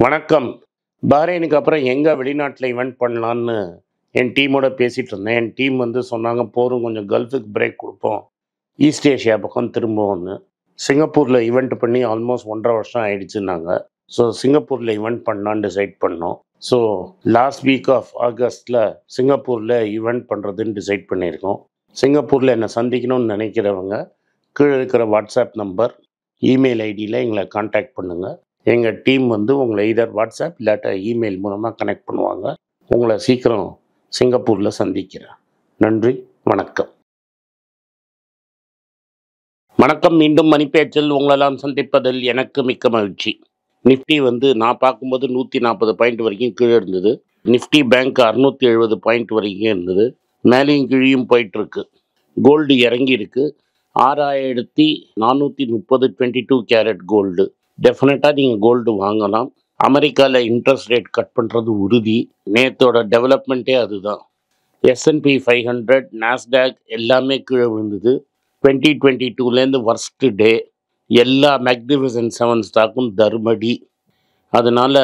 வணக்கம். பஹ்ரைனுக்கு அப்புறம் எங்க வெளிநாட்டுல ஈவென்ட் பண்ணலான்னு என் டீமோட பேசிட்டு இருந்தேன். என் டீம் வந்து சொன்னாங்க, போதும் கொஞ்சம் கல்ஃபுக்கு பிரேக் குடுப்போம். ஈஸ்ட் ஏஷியா பக்கம் திரும்புவோம்னு. சிங்கப்பூர்ல ஈவென்ட் பண்ணி ஆல்மோஸ்ட் 1 1/2 வருஷம் ஆயிடுச்சுன்னாங்க. ஸோ சிங்கப்பூர்ல ஈவென்ட் பண்ணலான்னு டிசைட் பண்ணோம். ஸோ லாஸ்ட் வீக் ஆஃப் ஆகஸ்ட்ல சிங்கப்பூர்ல ஈவென்ட் பண்றதுன்னு டிசைட் பண்ணியிருக்கோம். சிங்கப்பூர்ல என்னை சந்திக்கணும்னு நினைக்கிறவங்க கீழே இருக்கிற வாட்ஸ்அப் நம்பர், இமெயில் ஐடியில் எங்களை காண்டாக்ட் பண்ணுங்க. எங்கள் டீம் வந்து உங்களை எய்தர் வாட்ஸ்அப் இல்லாட்ட இமெயில் மூலமாக கனெக்ட் பண்ணுவாங்க. உங்களை சீக்கிரம் சிங்கப்பூரில் சந்திக்கிறேன். நன்றி, வணக்கம். வணக்கம். மீண்டும் மணிப்பேச்சில் உங்களெல்லாம் சந்திப்பதில் எனக்கு மிக்க மகிழ்ச்சி. நிஃப்டி வந்து நான் பார்க்கும்போது 140 பாயிண்ட் வரைக்கும் கீழே இருந்தது. நிஃப்டி பேங்க் 670 பாயிண்ட் வரைக்கும் இருந்தது. மேலேயும் கீழேயும் போயிட்டு இருக்கு. கோல்டு இறங்கி இருக்கு. 6430 22 கேரட் கோல்டு. டெஃபினட்டாக நீங்கள் கோல்டு வாங்கலாம். அமெரிக்காவில் இன்ட்ரெஸ்ட் ரேட் கட் பண்ணுறது உறுதி. நேத்தோட டெவலப்மெண்ட்டே அதுதான். S&P 500, நாஸ்டாக் எல்லாமே கீழே விழுந்தது. 2022லேருந்து வர்ஸ்ட் டே. எல்லா மேக்னிஃபிசன்ட் 7 ஸ்டாக்கும் தர்மடி. அதனால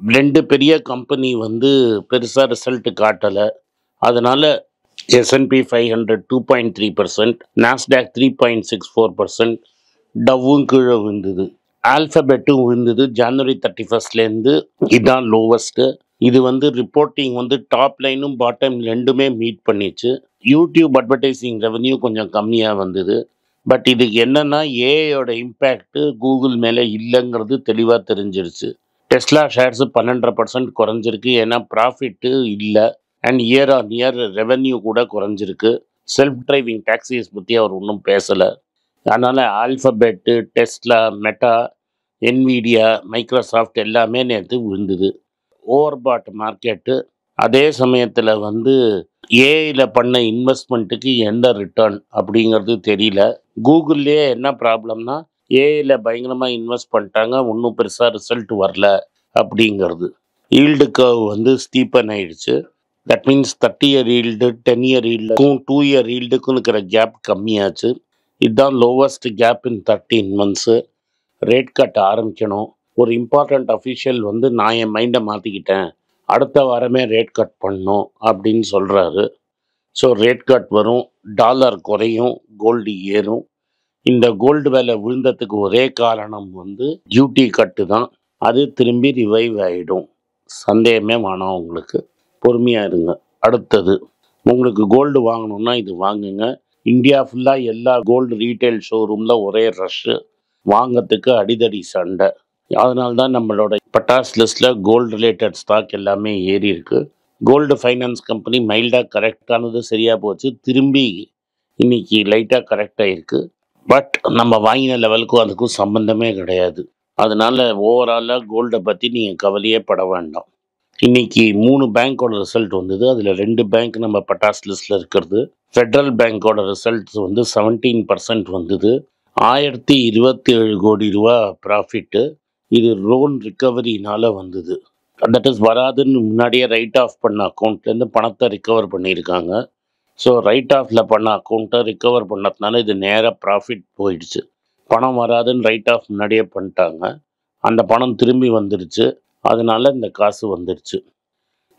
2 பெரிய கம்பெனி வந்து பெருசாக ரிசல்ட் காட்டலை. அதனால S&P 500 2.3%, நாஸ்டாக் 3.64%, டவ்வும் கீழே விழுந்தது. ஆல்ஃபபெட்டும் விழுந்தது. ஜனவரி 31லேருந்து இதுதான் லோவஸ்ட்டு. இது வந்து ரிப்போர்ட்டிங் வந்து டாப் லைனும் பாட்டம் ரெண்டுமே மீட் பண்ணிச்சு. யூடியூப் அட்வர்டைசிங் ரெவன்யூ கொஞ்சம் கம்மியாக வந்தது. பட் இதுக்கு என்னன்னா ஏஐயோட இம்பேக்ட் கூகுள் மேலே இல்லைங்கிறது தெளிவாக தெரிஞ்சிருச்சு. டெஸ்லா ஷேர்ஸ் 12% குறைஞ்சிருக்கு. ஏன்னா ப்ராஃபிட்டு இல்லை. And year on year revenue கூட குறைஞ்சிருக்கு. செல்ஃப் டிரைவிங் டாக்ஸிஸ் பற்றி அவர் ஒன்றும் பேசலை. அதனால் alphabet, Tesla, meta, Nvidia, Microsoft எல்லாமே நேற்று விழுந்தது. Overbought market. அதே சமயத்தில் வந்து ஏஐயில் பண்ண இன்வெஸ்ட்மெண்ட்டுக்கு எந்த ரிட்டர்ன் அப்படிங்கிறது தெரியல. கூகுள்லேயே என்ன ப்ராப்ளம்னா ஏஐயில் பயங்கரமாக இன்வெஸ்ட் பண்ணிட்டாங்க, ஒன்றும் பெருசாக ரிசல்ட் வரல அப்படிங்கிறது. ஈல்டு கர்வ் வந்து ஸ்டீப்பன் ஆயிடுச்சு. That means 30 year yield 10 year ஈல்டுக்கும் 2 இயர் ஈல்டுக்கும் இருக்கிற கேப் கம்மியாச்சு. இதுதான் lowest gap in 13 months. Rate cut ஆரம்பிக்கணும். ஒரு இம்பார்ட்டண்ட் அஃபிஷியல் வந்து நான் என் மைண்டை மாற்றிக்கிட்டேன், அடுத்த வாரமே ரேட் கட் பண்ணணும் அப்படின்னு சொல்கிறாரு. ஸோ ரேட் கட் வரும், டாலர் குறையும், கோல்டு ஏறும். இந்த கோல்டு விலை விழுந்ததுக்கு ஒரே காரணம் வந்து டியூட்டி கட்டு தான். அது திரும்பி ரிவைவ் ஆகிடும். சந்தேகமே வேணாம். உங்களுக்கு பொறுமையாக இருங்க. அடுத்தது, உங்களுக்கு கோல்டு வாங்கணுன்னா இது வாங்குங்க. இந்தியா ஃபுல்லாக எல்லா கோல்டு ரீட்டைல் ஷோரூமில் ஒரே ரஷ்ஷு. வாங்கிறதுக்கு அடிதடி சண்டை. அதனால்தான் நம்மளோட பட்டாஸ் லிஸ்ட்டில் கோல்டு ரிலேட்டட் ஸ்டாக் எல்லாமே ஏறி இருக்கு. கோல்டு ஃபைனான்ஸ் கம்பெனி மைல்டாக கரெக்டானது சரியாக போச்சு. திரும்பி இன்னைக்கு லைட்டாக கரெக்டாக இருக்குது. பட் நம்ம வாங்கின லெவலுக்கும் அதுக்கும் சம்மந்தமே கிடையாது. அதனால ஓவராலாக கோல்டை பற்றி நீங்கள் கவலையே பட வேண்டாம். இன்னைக்கு 3 பேங்க்கோட ரிசல்ட் வந்தது. அதில் 2 பேங்க் நம்ம பட்டாஸ் லிஸ்ட்டில் இருக்கிறது. ஃபெட்ரல் பேங்க்கோட ரிசல்ட்ஸ் வந்து 17% வந்தது. 1027 கோடி ரூபா ப்ராஃபிட்டு. இது லோன் ரிக்கவரினால வந்தது. தட் இஸ் வராதுன்னு முன்னாடியே ரைட் ஆஃப் பண்ண அக்கௌண்ட்லேருந்து பணத்தை ரிக்கவர் பண்ணியிருக்காங்க. ஸோ ரைட் ஆஃபில் பண்ண அக்கௌண்ட்டை ரிக்கவர் பண்ணதுனால இது நேராக ப்ராஃபிட் போயிடுச்சு. பணம் வராதுன்னு ரைட் ஆஃப் முன்னாடியே பண்ணிட்டாங்க. அந்த பணம் திரும்பி வந்துடுச்சு. அதனால இந்த காசு வந்துடுச்சு.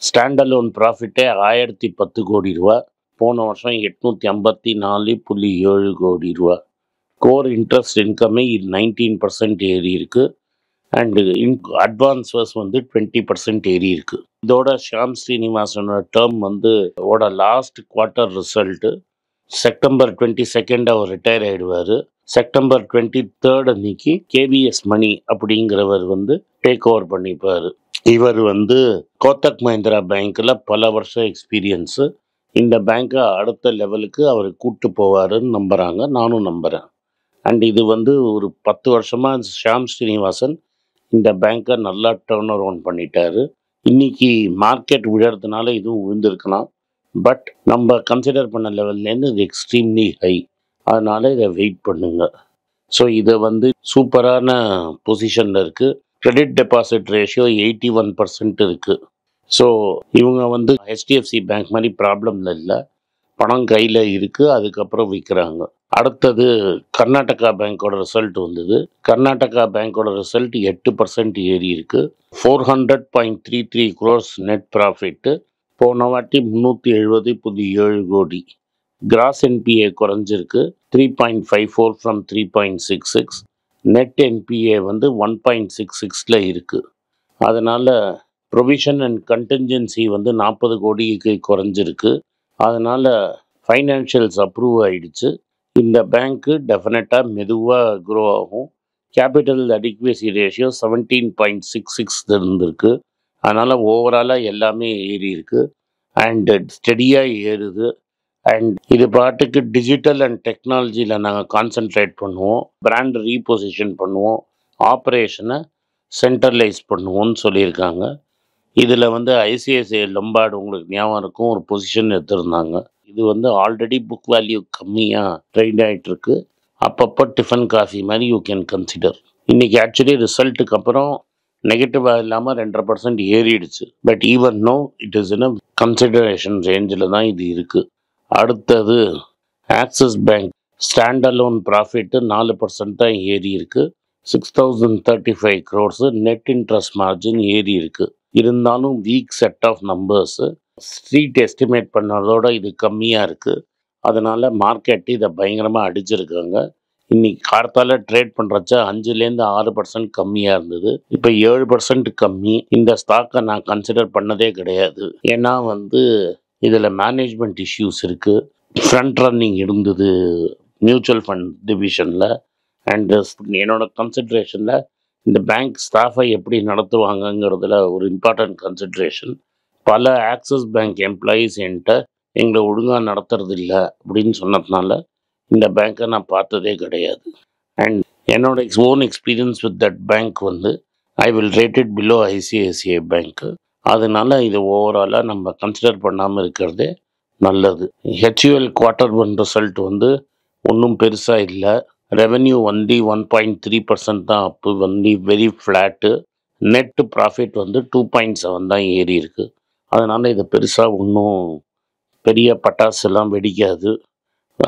ஸ்டாண்டலோன் ப்ராஃபிட்டே 1010 கோடி ரூபா. போன வருஷம் 854.7 கோடி ரூபா. கோர் இன்ட்ரெஸ்ட் இன்கமே 19% ஏறி இருக்கு. அண்டு அட்வான்ஸஸ் வந்து 20% ஏறி இருக்கு. இதோட ஷாம் ஸ்ரீனிவாசனோட டேர்ம் வந்து லாஸ்ட் குவார்ட்டர் ரிசல்ட்டு செப்டம்பர் 22 அவர் ரிட்டையர் ஆகிடுவார். செப்டம்பர் 23 அன்னைக்கு கேவிஎஸ் மணி அப்படிங்கிறவர் வந்து டேக் ஓவர் பண்ணிப்பார். இவர் வந்து கோத்தக் மஹிந்திரா பேங்க்கில் பல வருஷம் எக்ஸ்பீரியன்ஸு. இந்த பேங்க்கை அடுத்த லெவலுக்கு அவர் கூப்பிட்டு போவாருன்னு நம்புகிறாங்க. நானும் நம்புகிறேன். அண்ட் இது வந்து ஒரு 10 வருஷமாக ஷாம் ஸ்ரீனிவாசன் இந்த பேங்க்கை நல்லா டேர்ன் அரவுண்ட் பண்ணிட்டாரு. இன்னைக்கு மார்க்கெட் விழறதுனால இதுவும் விழுந்திருக்கலாம். பட் நம்ம கன்சிடர் பண்ண லெவல்லேருந்து இது எக்ஸ்ட்ரீம்லி ஹை. அதனால் இதை வெயிட் பண்ணுங்க. ஸோ இதை வந்து சூப்பரான பொசிஷனில் இருக்குது. கிரெடிட் டெபாசிட் ரேஷியோ 81% இருக்குது. ஸோ இவங்க வந்து HDFC பேங்க் மாதிரி ப்ராப்ளம்ல இல்லை. பணம் கையில் இருக்குது, அதுக்கப்புறம் விற்கிறாங்க. அடுத்தது கர்நாடகா பேங்கோட ரிசல்ட் வந்தது. கர்நாடகா பேங்கோட ரிசல்ட் 8% ஏறி இருக்கு. 400.33 crores நெட் ப்ராஃபிட். போன வாட்டி 370, இப்போது 7 கோடி. கிராஸ் என்பிஏ குறைஞ்சிருக்கு 3.54 ஃப்ரம் 3.66. நெட் என்பிஏ வந்து 1.66ல இருக்கு. அதனால ப்ரொவிஷன் அண்ட் கண்டின்ஜென்சி வந்து 40 கோடிக்கு குறைஞ்சிருக்கு. அதனால ஃபைனான்ஷியல்ஸ் அப்ரூவ் ஆயிடுச்சு. இந்த பேங்க்கு டெஃபினட்டாக மெதுவாக க்ரோ ஆகும். கேபிட்டல் அடிக்வேசி ரேஷியோ 17.66 இருந்திருக்கு. அதனால் ஓவராலாக எல்லாமே ஏறி இருக்கு அண்ட் ஸ்டெடியாக ஏறுது. அண்ட் இது பாட்டுக்கு டிஜிட்டல் அண்ட் டெக்னாலஜியில் நாங்கள் கான்சென்ட்ரேட் பண்ணுவோம், பிராண்ட் ரீபொசிஷன் பண்ணுவோம், ஆப்ரேஷனை சென்ட்ரலைஸ் பண்ணுவோம்னு சொல்லியிருக்காங்க. இதில் வந்து ஐசிஐசிஐ லம்பார்டு உங்களுக்கு ஞாபகம் இருக்கும், ஒரு பொசிஷன் எடுத்திருந்தாங்க. இது வந்து ஆல்ரெடி புக் வேல்யூ கம்மியாக ட்ரேட் ஆகிட்டு இருக்கு. அப்பப்போ டிஃபன் காஃபி மாதிரி யூ கேன் கன்சிடர். இன்னைக்கு ஆக்சுவலி ரிசல்ட்டுக்கு அப்புறம் நெகட்டிவாக இல்லாமல் 2.5% ஏறிடுச்சு. But even know it is in consideration ரேஞ்சில் தான் இது இருக்குது. அடுத்தது Axis bank standalone profit 4% தான் ஏறி இருக்கு. 6035 crores. நெட் இன்ட்ரெஸ்ட் மார்ஜின் ஏறி இருக்கு. இருந்தாலும் weak set of numbers. Street estimate பண்ணதோட இது கம்மியாக இருக்குது. அதனால் மார்க்கெட்டு இதை பயங்கரமாக அடிச்சிருக்காங்க. இன்னைக்கு கார்த்தால ட்ரேட் பண்ணுறச்ச 5லேருந்து 6% கம்மியாக இருந்தது. இப்போ 7% கம்மி. இந்த ஸ்டாக்கை நான் கன்சிடர் பண்ணதே கிடையாது. ஏன்னா வந்து இதில் மேனேஜ்மெண்ட் இஷ்யூஸ் இருக்குது. ஃப்ரண்ட் ரன்னிங் இருந்தது மியூச்சுவல் ஃபண்ட் டிவிஷனில். அண்டு என்னோட கன்சிட்ரேஷனில் இந்த பேங்க் ஸ்டாஃபை எப்படி நடத்துவாங்கங்கிறதுல ஒரு இம்பார்ட்டன்ட் கன்சிட்ரேஷன். பல ஆக்சிஸ் பேங்க் எம்ப்ளாயீஸ் என்கிட்ட எங்களை ஒழுங்காக நடத்துறது இல்லை அப்படின்னு சொன்னதுனால இந்த பேங்க்கை நான் பார்த்ததே கிடையாது. அண்ட் என்னோட own experience with that bank வந்து I will rate it below ICICI பேங்க்கு. அதனால இது ஓவராலாக நம்ம கன்சிடர் பண்ணாமல் இருக்கிறதே நல்லது. ஹெச்யூஎல் Q1 ரிசல்ட் வந்து ஒன்றும் பெருசாக இல்லை. ரெவென்யூ வந்து 1.3% தான் அப்பு, வந்து வெரி ஃப்ளாட்டு. நெட் ப்ராஃபிட் வந்து 2.7 தான் ஏறி இருக்குது. அதனால் இது பெருசாக ஒன்றும் பெரிய பட்டாசுலாம் வெடிக்காது.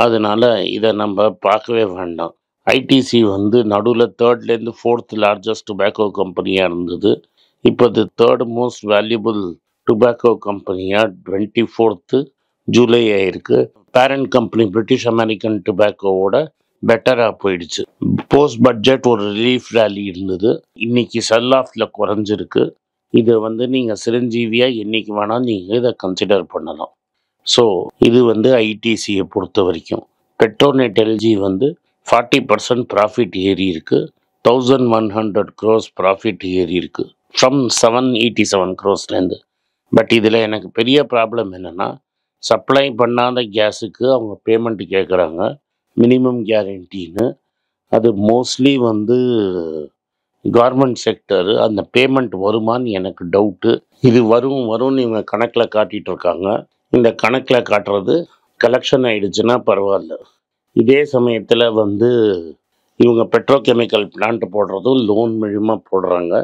அதனால இதை நம்ம பார்க்கவே வேண்டாம். ஐடிசி வந்து நடுவில் 3rd-லேருந்து 4th லார்ஜஸ்ட் டுபாக்கோ கம்பெனியாக இருந்தது. இப்போ இது 3rd மோஸ்ட் வேல்யூபிள் டுபாக்கோ கம்பெனியாக 24th ஜூலை ஆயிருக்கு. பேரண்ட் கம்பெனி பிரிட்டிஷ் அமெரிக்கன் டுபாக்கோவோட பெட்டராக போயிடுச்சு. போஸ்ட் பட்ஜெட் ஒரு ரிலீஃப் ரேலி இருந்தது. இன்னைக்கு செல் ஆஃபில் குறைஞ்சிருக்கு. இதை வந்து நீங்கள் சிரஞ்சீவியாக என்னைக்கு வேணால் நீங்கள் இதை கன்சிடர் பண்ணலாம். ஸோ இது வந்து ஐடிசியை பொறுத்த வரைக்கும். பெட்ரோநெட் எல்ஜி வந்து 40% ப்ராஃபிட் ஏறி இருக்கு. 1100 crores ப்ராஃபிட் ஏறி இருக்கு ஃப்ரம் 787 crores-லேருந்து. பட் இதில் எனக்கு பெரிய ப்ராப்ளம் என்னென்னா, சப்ளை பண்ணாத கேஸுக்கு அவங்க பேமெண்ட் கேட்குறாங்க, மினிமம் கேரண்டின்னு. அது மோஸ்ட்லி வந்து கவர்மெண்ட் செக்டரு. அந்த பேமெண்ட் வருமானு எனக்கு டவுட்டு. இது வரும்னு இவங்க கணக்கில் காட்டிகிட்டு இருக்காங்க. இந்த கணக்கில் காட்டுறது கலெக்ஷன் ஆகிடுச்சுன்னா பரவாயில்ல. இதே சமயத்தில் வந்து இவங்க பெட்ரோகெமிக்கல் பிளான்ட் போடுறதும் லோன் மூலியமாக போடுறாங்க.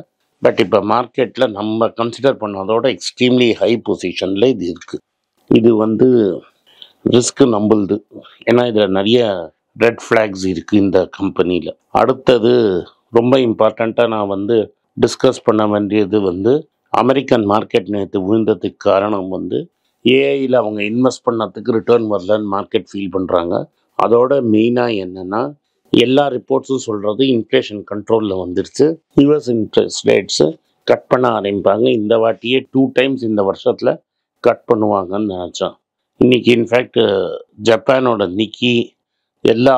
பட் இப்போ மார்க்கெட்டில் நம்ம கன்சிடர் பண்ணதோட எக்ஸ்ட்ரீம்லி ஹை பொசிஷனில் இது இருக்குது. இது வந்து ரிஸ்க்கு நம்புது. ஏன்னா இதில் நிறைய ரெட் ஃப்ளாக்ஸ் இருக்குது இந்த கம்பெனியில். அடுத்தது ரொம்ப இம்பார்ட்டண்ட்டாக நான் வந்து டிஸ்கஸ் பண்ண வேண்டியது வந்து அமெரிக்கன் மார்க்கெட் நேற்று விழுந்ததுக்கு காரணம் வந்து ஏஐயில் அவங்க இன்வெஸ்ட் பண்ணதுக்கு ரிட்டர்ன் வரலன்னு மார்க்கெட் ஃபீல் பண்ணுறாங்க. அதோட மெயினாக என்னென்னா, எல்லா ரிப்போர்ட்ஸும் சொல்கிறது இன்ஃப்ளேஷன் கண்ட்ரோலில் வந்துருச்சு. யூஎஸ் இன்ட்ரெஸ்ட் ரேட்ஸு கட் பண்ண ஆரம்பிப்பாங்க. இந்த வாட்டியே 2 times இந்த வருஷத்தில் கட் பண்ணுவாங்கன்னு நினச்சோம். இன்றைக்கி இன்ஃபேக்ட் ஜப்பானோட நிக்கி, எல்லா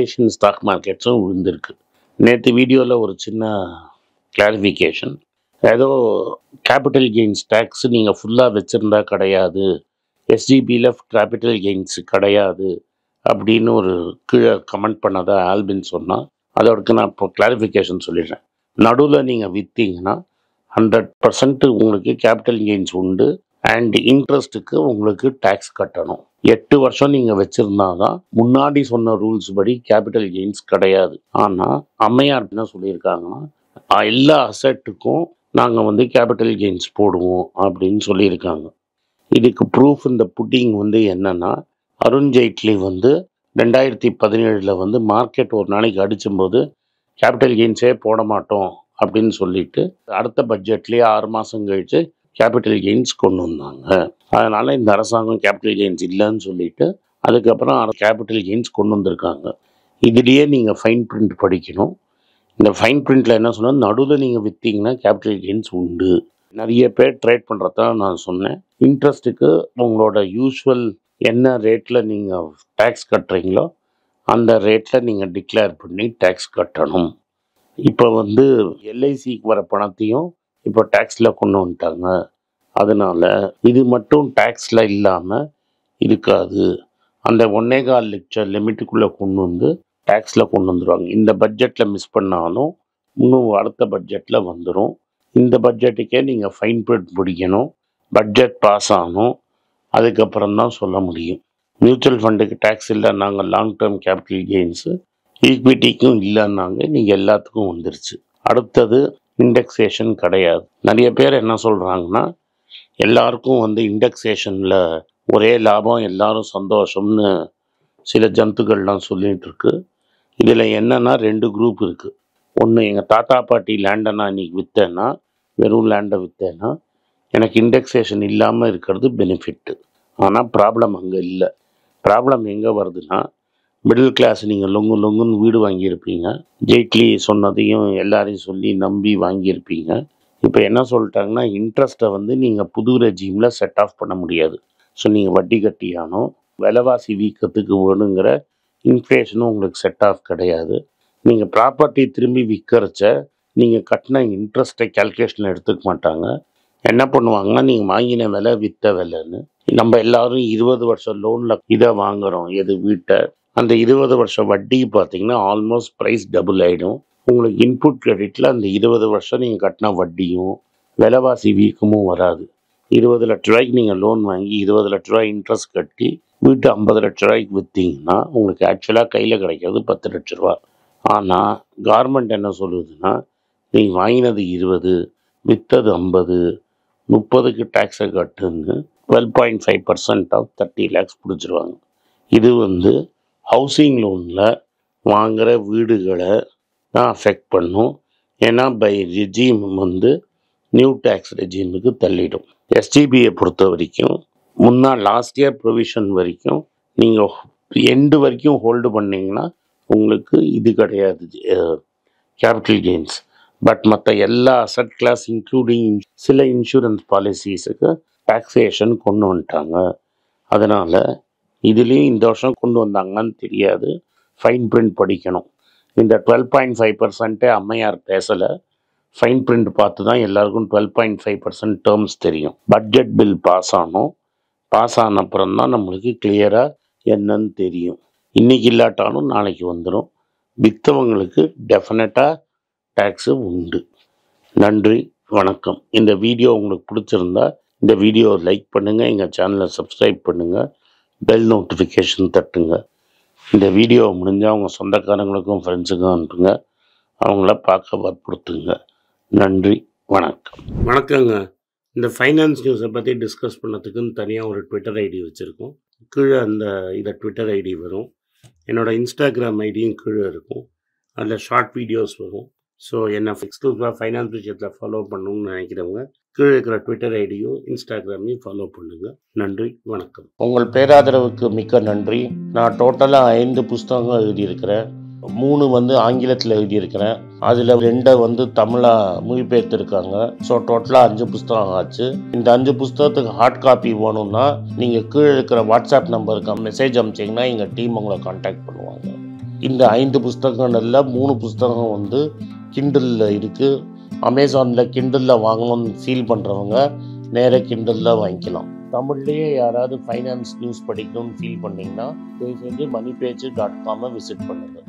ஏஷியன் ஸ்டாக் மார்க்கெட்ஸும் விழுந்திருக்கு. நேற்று வீடியோவில் ஒரு சின்ன கிளாரிஃபிகேஷன், ஏதோ கேபிட்டல் கெயின்ஸ் டேக்ஸ் நீங்கள் ஃபுல்லாக வச்சுருந்தா கிடையாது, எஸ்ஜிபியில் கேபிட்டல் கெயின்ஸ் கிடையாது அப்படின்னு ஒரு கீழே கமெண்ட் பண்ணதை ஆல்பின் சொன்னால், அதோடக்கு நான் இப்போ கிளாரிஃபிகேஷன் சொல்லிடுறேன். நடுவில் நீங்கள் விற்றீங்கன்னா 100% உங்களுக்கு கேபிட்டல் கெயின்ஸ் உண்டு. அண்ட் இன்ட்ரெஸ்ட்டுக்கு உங்களுக்கு டேக்ஸ் கட்டணும். 8 வருஷம் நீங்கள் வச்சுருந்தா தான் முன்னாடி சொன்ன ரூல்ஸ் படி கேபிட்டல் கெயின்ஸ் கிடையாது. ஆனால் அம்மையார் என்ன சொல்லியிருக்காங்கன்னா, எல்லா அசட்டுக்கும் நாங்கள் வந்து கேபிட்டல் கெயின்ஸ் போடுவோம் அப்படின்னு சொல்லியிருக்காங்க. இதுக்கு ப்ரூஃப் இந்த புட்டிங் வந்து என்னென்னா, அருண் ஜெய்ட்லி வந்து 2017 வந்து மார்க்கெட் ஒரு நாளைக்கு அடிச்சும்போது கேபிட்டல் கெயின்ஸே போட மாட்டோம் அப்படின்னு சொல்லிட்டு அடுத்த பட்ஜெட்லேயே 6 மாதம் கழிச்சு கேபிட்டல் கெயின்ஸ் கொண்டு வந்தாங்க. அதனால் இந்த அரசாங்கம் கேபிட்டல் கெயின்ஸ் இல்லைன்னு சொல்லிட்டு அதுக்கப்புறம் கேபிட்டல் கெயின்ஸ் கொண்டு வந்திருக்காங்க. இதுலேயே நீங்கள் ஃபைன் பிரிண்ட் படிக்கணும். இந்த ஃபைன் பிரிண்டில் என்ன சொன்னால், நடுவில் நீங்கள் விற்றீங்கன்னா கேபிட்டல் கெயின்ஸ் உண்டு. நிறைய பேர் ட்ரேட் பண்ணுறதான் நான் சொன்னேன். இன்ட்ரெஸ்ட்டுக்கு உங்களோட யூஸ்வல் என்ன ரேட்டில் நீங்கள் டேக்ஸ் கட்டுறீங்களோ அந்த ரேட்டில் நீங்கள் டிக்ளேர் பண்ணி டேக்ஸ் கட்டணும். இப்போ வந்து எல்ஐசிக்கு வர பணத்தையும் இப்போ டேக்ஸில் கொண்டு வந்துட்டாங்க. அதனால் இது மட்டும் டேக்ஸில் இல்லாமல் இருக்காது. அந்த 1.25 லட்சம் லிமிட்டுக்குள்ளே கொண்டு வந்து டேக்ஸில் கொண்டு வந்துடுவாங்க. இந்த பட்ஜெட்டில் மிஸ் பண்ணாலும் இன்னும் அடுத்த பட்ஜெட்டில் வந்துடும். இந்த பட்ஜெட்டுக்கே நீங்கள் ஃபைன் பிரிண்ட் பிடிக்கணும். பட்ஜெட் பாஸ் ஆகணும். அதுக்கப்புறம் தான் சொல்ல முடியும். மியூச்சுவல் ஃபண்டுக்கு டேக்ஸ் இல்லைன்னாங்க, லாங் டேர்ம் கேபிட்டல் கெயின்ஸு. ஈக்விட்டிக்கும் இல்லைன்னாங்க, நீங்கள் எல்லாத்துக்கும் வந்துருச்சு. அடுத்தது இண்டெக்ஸேஷன் கிடையாது. நிறைய பேர் என்ன சொல்கிறாங்கன்னா, எல்லாருக்கும் வந்து இண்டெக்ஸேஷனில் ஒரே லாபம், எல்லாரும் சந்தோஷம்னு சில ஜந்துக்கள்லாம் சொல்லிகிட்டு இருக்கு. இதில் என்னென்னா 2 குரூப் இருக்குது. ஒன்று, எங்கள் தாத்தா பாட்டி லேண்டை நான் இன்றைக்கி விற்றேன்னா, வெறும் லேண்டை விற்றேன்னா எனக்கு இண்டெக்ஸேஷன் இல்லாமல் இருக்கிறது பெனிஃபிட்டு. ஆனால் ப்ராப்ளம் அங்கே இல்லை. ப்ராப்ளம் எங்கே வருதுன்னா, மிடில் கிளாஸ் நீங்கள் லொங்குன்னு வீடு வாங்கியிருப்பீங்க. ஜெய்ட்லி சொன்னதையும் எல்லாரையும் சொல்லி நம்பி வாங்கியிருப்பீங்க. இப்போ என்ன சொல்லிட்டாங்கன்னா, இன்ட்ரெஸ்ட்டை வந்து நீங்கள் புது ரெஜீமில் செட் ஆஃப் பண்ண முடியாது. ஸோ நீங்கள் வட்டி கட்டியானோ விலைவாசி வீக்கத்துக்கு வேணுங்கிற இன்ஃப்ளேஷனும் உங்களுக்கு செட் ஆஃப் கிடையாது. நீங்கள் ப்ராப்பர்ட்டி திரும்பி விற்கிறச்ச நீங்கள் கட்டின இன்ட்ரெஸ்ட்டை கேல்குலேஷனில் எடுத்துக்க மாட்டாங்க. என்ன பண்ணுவாங்கன்னா, நீங்கள் வாங்கின விலை விற்ற விலைன்னு. நம்ம எல்லாரும் 20 வருஷம் லோனில் இதை வாங்குகிறோம், எது வீட்டை. அந்த 20 வருஷம் வட்டி பார்த்தீங்கன்னா ஆல்மோஸ்ட் ப்ரைஸ் டபுள் ஆகிடும். உங்களுக்கு இன்புட் கிரெடிட்டில் அந்த 20 வருஷம் நீங்கள் கட்டின வட்டியும் விலைவாசி வீக்கமும் வராது. 20 லட்ச ரூபாய்க்கு நீங்கள் லோன் வாங்கி 20 லட்ச ரூபாய் இன்ட்ரெஸ்ட் கட்டி வீட்டு 50 லட்ச ரூபாய்க்கு விற்றீங்கன்னா உங்களுக்கு ஆக்சுவலாக கையில் கிடைக்கிறது 10 லட்ச ரூபா. ஆனால் கவர்மெண்ட் என்ன சொல்லுதுன்னா, நீங்கள் வாங்கினது 20, விற்றது 50, 30க்கு டேக்ஸை கட்டுன்னு 12.5% ஆஃப் 30 lakhs பிடிச்சிருவாங்க. இது வந்து ஹவுசிங் லோனில் வாங்குகிற வீடுகளை தான் அஃபெக்ட் பண்ணும். ஏன்னா பை ரெஜீம் வந்து நியூ டேக்ஸ் ரெஜீமுக்கு தள்ளிடும். எஸ்டிபியை பொறுத்த வரைக்கும் முன்னால் லாஸ்ட் இயர் ப்ரொவிஷன் வரைக்கும் நீங்கள் எண்டு வரைக்கும் ஹோல்டு பண்ணிங்கன்னா உங்களுக்கு இது கிடையாது கேபிட்டல் கெயின்ஸ். பட் மற்ற எல்லா அசட் கிளாஸ் இன்க்ளூடிங் சில இன்சூரன்ஸ் பாலிசிஸுக்கு டாக்ஸேஷன் கொண்டு வந்துட்டாங்க. அதனால் இதுலேயும் இந்த வருஷம் கொண்டு வந்தாங்கன்னு தெரியாது. ஃபைன் பிரிண்ட் படிக்கணும். இந்த 12.5% அம்மையார் பேசலை. ஃபைன் பிரிண்ட் பார்த்து தான் எல்லாருக்கும் 12.5% டேர்ம்ஸ் தெரியும். பட்ஜெட் பில் பாஸ் ஆனோம். பாஸ் ஆன அப்புறம் தான் நம்மளுக்கு கிளியராக என்னன்னு தெரியும். இன்றைக்கி இல்லாட்டாலும் நாளைக்கு வந்துடும். விற்றவங்களுக்கு டெஃபினட்டாக டேக்ஸு உண்டு. நன்றி, வணக்கம். இந்த வீடியோ உங்களுக்கு பிடிச்சிருந்தா இந்த வீடியோவை லைக் பண்ணுங்கள், எங்கள் சேனலை சப்ஸ்கிரைப் பண்ணுங்கள், பெல் நோட்டிஃபிகேஷன் தட்டுங்க. இந்த வீடியோவை முடிஞ்சால் அவங்க சொந்தக்காரங்களுக்கும் ஃப்ரெண்ட்ஸுக்கும் அனுப்புங்க. அவங்கள பார்க்க வற்புறுத்துங்க. நன்றி, வணக்கம். வணக்கங்க. இந்த ஃபைனான்ஸ் நியூஸை பற்றி டிஸ்கஸ் பண்ணதுக்குன்னு தனியாக ஒரு ட்விட்டர் ஐடி வச்சுருக்கோம். கீழே இதை ட்விட்டர் ஐடி வரும். என்னோடய இன்ஸ்டாகிராம் ஐடியும் கீழே இருக்கும். அதில் ஷார்ட் வீடியோஸ் வரும். ஸோ என்னை எக்ஸ்க்ளூசிவாக ஃபைனான்ஸ் விஷயத்தில் ஃபாலோ பண்ணணும்னு நினைக்கிறவங்க கீழே இருக்கிற ட்விட்டர் ஐடியும் இன்ஸ்டாகிராமையும் ஃபாலோ பண்ணுங்கள். நன்றி, வணக்கம். உங்கள் பேராதரவுக்கு மிக்க நன்றி. நான் டோட்டலாக 5 புஸ்தகங்கள் எழுதியிருக்கிறேன். 3 வந்து ஆங்கிலத்தில் எழுதியிருக்கிறேன். அதில் 2 வந்து தமிழாக மொழிபெயர்த்துருக்காங்க. ஸோ டோட்டலாக 5 புஸ்தகம் ஆச்சு. இந்த 5 புஸ்தகத்துக்கு ஹார்ட் காப்பி வேணும்னா நீங்கள் கீழே இருக்கிற வாட்ஸ்அப் நம்பருக்கு மெசேஜ் அனுப்பிச்சிங்கன்னா எங்கள் டீம் உங்களை கான்டாக்ட் பண்ணுவாங்க. இந்த 5 புஸ்தகங்களில் 3 புஸ்தகம் வந்து கிண்டலில் இருக்குது. அமேசானில் கிண்டலில் வாங்கணும்னு ஃபீல் பண்ணுறவங்க நேராக கிண்டலில் வாங்கிக்கலாம். தமிழ்லேயே யாராவது ஃபைனான்ஸ் நியூஸ் படிக்கணும்னு ஃபீல் பண்ணிங்கன்னா தயவுசெஞ்சு moneypage.com விசிட் பண்ணுங்கள்.